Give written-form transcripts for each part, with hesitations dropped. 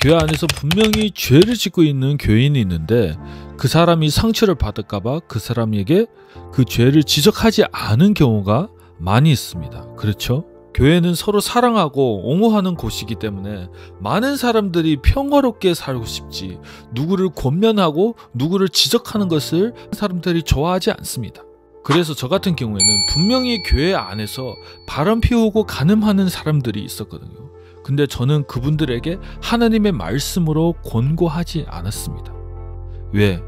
교회 안에서 분명히 죄를 짓고 있는 교인이 있는데 그 사람이 상처를 받을까봐 그 사람에게 그 죄를 지적하지 않은 경우가 많이 있습니다. 그렇죠? 교회는 서로 사랑하고 옹호하는 곳이기 때문에 많은 사람들이 평화롭게 살고 싶지 누구를 권면하고 누구를 지적하는 것을 사람들이 좋아하지 않습니다. 그래서 저 같은 경우에는 분명히 교회 안에서 바람 피우고 간음하는 사람들이 있었거든요. 근데 저는 그분들에게 하나님의 말씀으로 권고하지 않았습니다. 왜?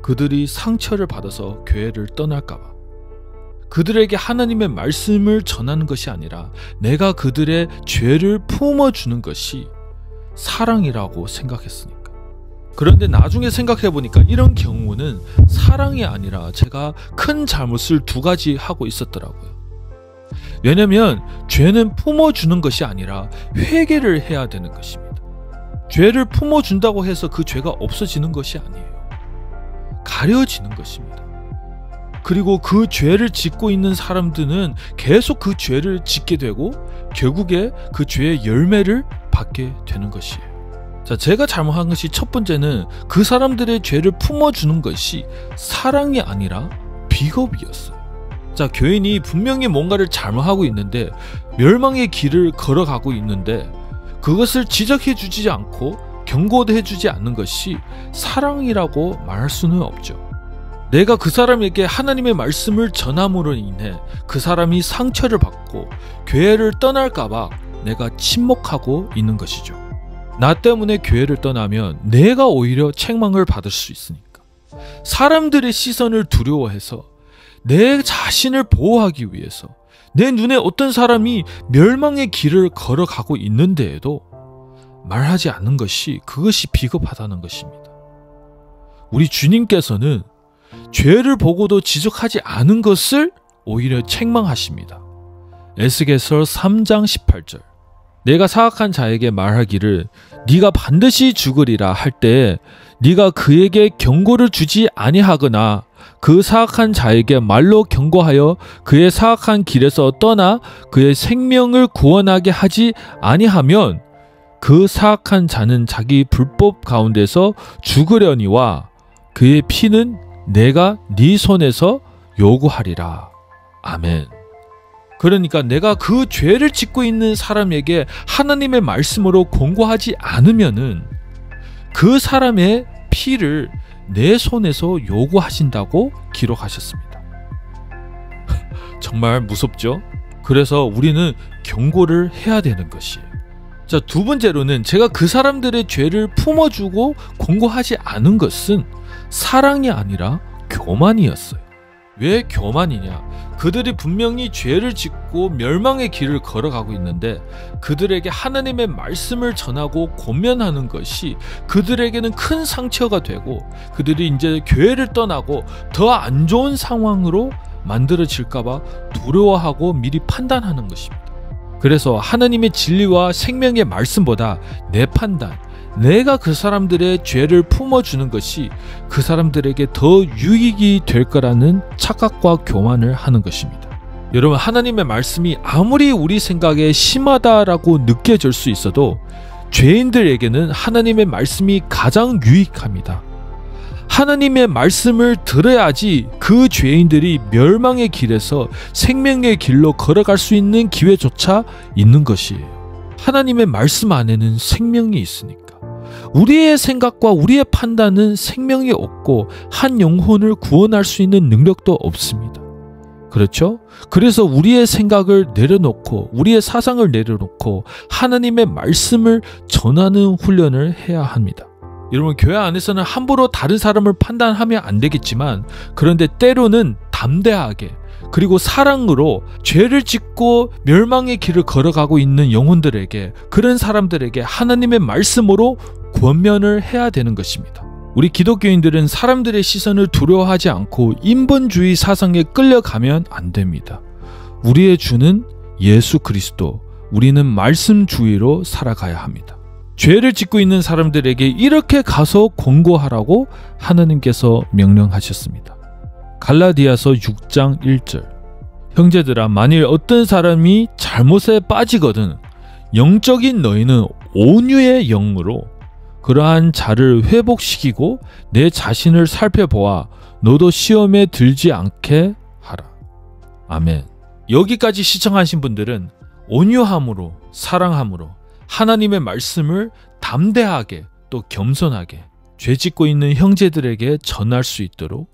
그들이 상처를 받아서 교회를 떠날까봐. 그들에게 하나님의 말씀을 전하는 것이 아니라 내가 그들의 죄를 품어주는 것이 사랑이라고 생각했으니까. 그런데 나중에 생각해보니까 이런 경우는 사랑이 아니라 제가 큰 잘못을 두 가지 하고 있었더라고요. 왜냐면 죄는 품어주는 것이 아니라 회개를 해야 되는 것입니다. 죄를 품어준다고 해서 그 죄가 없어지는 것이 아니에요. 가려지는 것입니다. 그리고 그 죄를 짓고 있는 사람들은 계속 그 죄를 짓게 되고 결국에 그 죄의 열매를 받게 되는 것이에요. 자, 제가 잘못한 것이 첫 번째는 그 사람들의 죄를 품어주는 것이 사랑이 아니라 비겁이었어요. 자, 교인이 분명히 뭔가를 잘못하고 있는데 멸망의 길을 걸어가고 있는데 그것을 지적해주지 않고 경고도 해주지 않는 것이 사랑이라고 말할 수는 없죠. 내가 그 사람에게 하나님의 말씀을 전함으로 인해 그 사람이 상처를 받고 교회를 떠날까봐 내가 침묵하고 있는 것이죠. 나 때문에 교회를 떠나면 내가 오히려 책망을 받을 수 있으니까. 사람들의 시선을 두려워해서 내 자신을 보호하기 위해서 내 눈에 어떤 사람이 멸망의 길을 걸어가고 있는데에도 말하지 않는 것이 그것이 비겁하다는 것입니다. 우리 주님께서는 죄를 보고도 지적하지 않은 것을 오히려 책망하십니다. 에스겔서 3장 18절. 내가 사악한 자에게 말하기를 네가 반드시 죽으리라 할 때에 네가 그에게 경고를 주지 아니하거나 그 사악한 자에게 말로 경고하여 그의 사악한 길에서 떠나 그의 생명을 구원하게 하지 아니하면 그 사악한 자는 자기 불법 가운데서 죽으려니와 그의 피는 내가 네 손에서 요구하리라. 아멘. 그러니까 내가 그 죄를 짓고 있는 사람에게 하나님의 말씀으로 권고하지 않으면은 그 사람의 피를 내 손에서 요구하신다고 기록하셨습니다. 정말 무섭죠? 그래서 우리는 경고를 해야 되는 것이에요. 자, 두 번째로는 제가 그 사람들의 죄를 품어주고 권고하지 않은 것은 사랑이 아니라 교만이었어요. 왜 교만이냐? 그들이 분명히 죄를 짓고 멸망의 길을 걸어가고 있는데 그들에게 하나님의 말씀을 전하고 권면하는 것이 그들에게는 큰 상처가 되고 그들이 이제 교회를 떠나고 더 안 좋은 상황으로 만들어질까봐 두려워하고 미리 판단하는 것입니다. 그래서 하나님의 진리와 생명의 말씀보다 내 판단, 내가 그 사람들의 죄를 품어주는 것이 그 사람들에게 더 유익이 될 거라는 착각과 교만을 하는 것입니다. 여러분, 하나님의 말씀이 아무리 우리 생각에 심하다라고 느껴질 수 있어도 죄인들에게는 하나님의 말씀이 가장 유익합니다. 하나님의 말씀을 들어야지 그 죄인들이 멸망의 길에서 생명의 길로 걸어갈 수 있는 기회조차 있는 것이에요. 하나님의 말씀 안에는 생명이 있으니까. 우리의 생각과 우리의 판단은 생명이 없고 한 영혼을 구원할 수 있는 능력도 없습니다. 그렇죠? 그래서 우리의 생각을 내려놓고 우리의 사상을 내려놓고 하나님의 말씀을 전하는 훈련을 해야 합니다. 여러분, 교회 안에서는 함부로 다른 사람을 판단하면 안 되겠지만 그런데 때로는 담대하게 그리고 사랑으로 죄를 짓고 멸망의 길을 걸어가고 있는 영혼들에게, 그런 사람들에게 하나님의 말씀으로 권면을 해야 되는 것입니다. 우리 기독교인들은 사람들의 시선을 두려워하지 않고 인본주의 사상에 끌려가면 안 됩니다. 우리의 주는 예수 그리스도, 우리는 말씀주의로 살아가야 합니다. 죄를 짓고 있는 사람들에게 이렇게 가서 권고하라고 하나님께서 명령하셨습니다. 갈라디아서 6장 1절. 형제들아, 만일 어떤 사람이 잘못에 빠지거든 영적인 너희는 온유의 영으로 그러한 자를 회복시키고 내 자신을 살펴보아 너도 시험에 들지 않게 하라. 아멘. 여기까지 시청하신 분들은 온유함으로, 사랑함으로 하나님의 말씀을 담대하게 또 겸손하게 죄짓고 있는 형제들에게 전할 수 있도록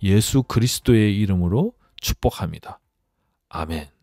예수 그리스도의 이름으로 축복합니다. 아멘.